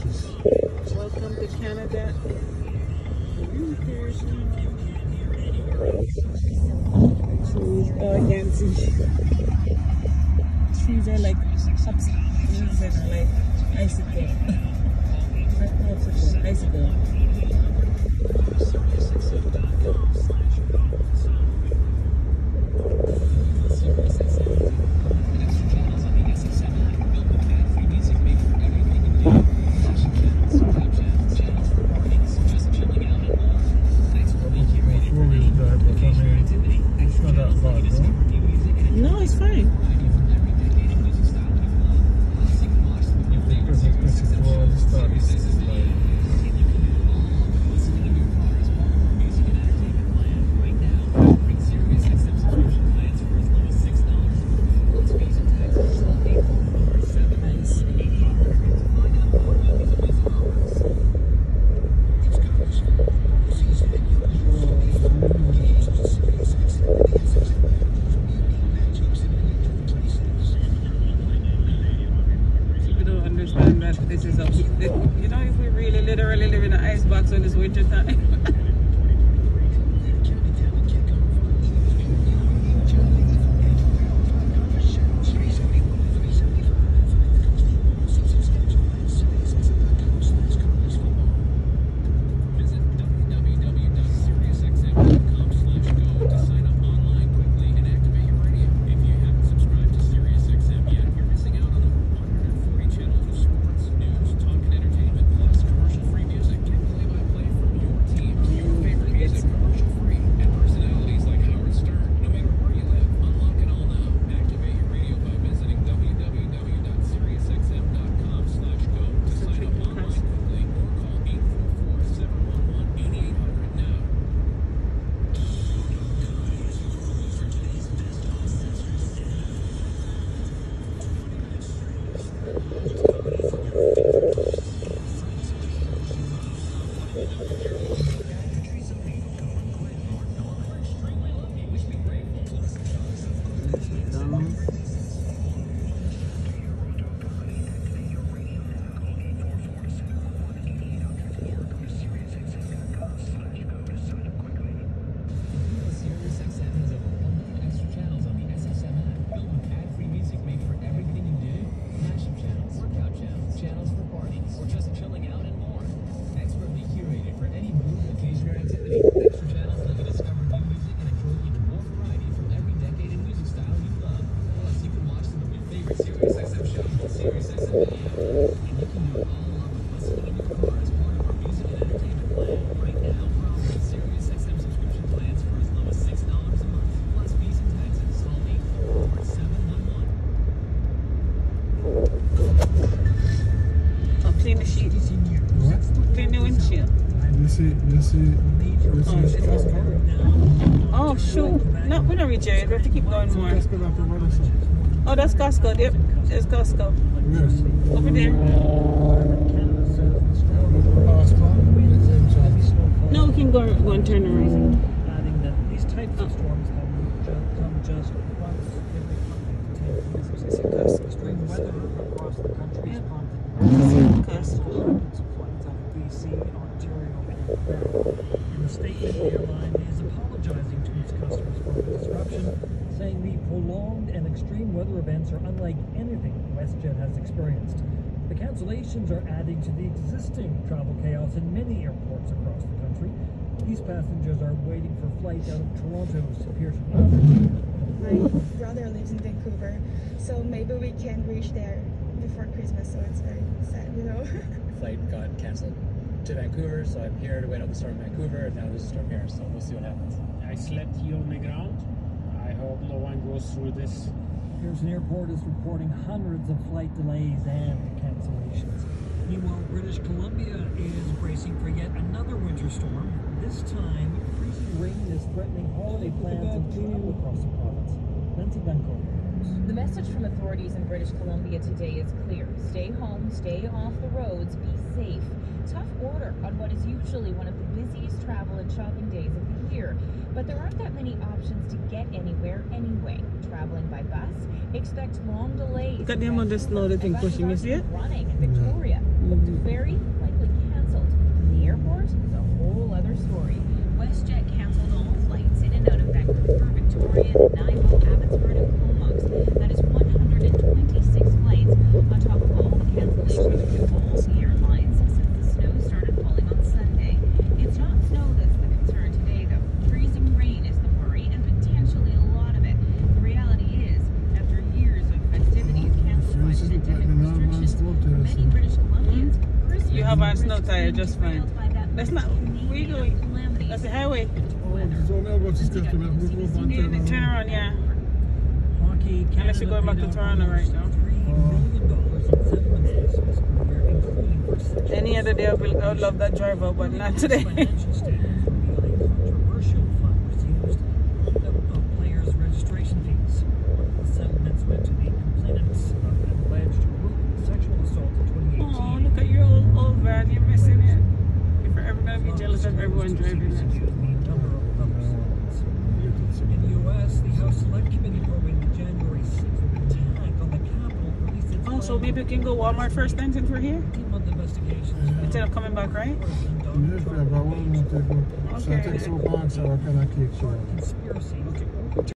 Welcome to Canada. Trees. Oh, I can't see. Trees are like ups. Trees are like icicle. Icicle. No, it's fine. That this is a, you know, if we really literally live in an icebox when it's winter time. Clean the sheet. What? Clean the windshield. Oh, shoot. No, we're not reaching it. We have to keep going more. Oh, that's Costco. Yep, there's Costco. Over there. No, we can go and turn around. Adding that these types of storms come just once every 100 extreme weather across the country is prompted hundreds of flights out of BC, Ontario, and Quebec. In the statement, the airline is apologizing to its customers for the disruption, saying the prolonged and extreme weather events are unlike anything WestJet has experienced. The cancellations are adding to the existing travel chaos in many airports across the country. These passengers are waiting for flights out of Toronto's Pearson. My brother lives in Vancouver, so maybe we can reach there before Christmas, so it's very sad, you know. Flight got cancelled to Vancouver, so I'm here to wait out the storm in Vancouver, and now there's a storm here, so we'll see what happens. I slept here on the ground. I hope no one goes through this. Pearson Airport is reporting hundreds of flight delays and cancellations. Meanwhile, British Columbia is bracing for yet another winter storm. This time, freezing rain is threatening holiday plans and travel across the province. Lindsay Benko. The message from authorities in British Columbia today is clear. Stay home, stay off the roads, be safe. Tough order on what is usually one of the busiest travel and shopping days of the year. But there aren't that many options to get anywhere anyway. Traveling by bus, expect long delays. Look at the amount of snow the thing pushing, you see it? Running in Victoria looked very advanced snow tire just fine. That's not. Where you going? That's the highway. Turn around, yeah. Hockey Canada Unless you're going back to paid out Toronto right now. $3 million in settlements this fiscal year, including for six Any other day I would love that drive out, but not today. financial statements reveal a controversial fund was used of players' registration fees. The settlements went to the complainants of an alleged group sexual assault in 2018. Oh, look at your old van. You're missing it. You're forever going to be jealous of everyone driving it. In the U.S., the House Select Committee voted the January 6th attack on the Capitol released its Oh, so maybe we can go Walmart first then since we're here? 15-month investigations. Instead of coming back, right? President Donald Trump Conspiracy.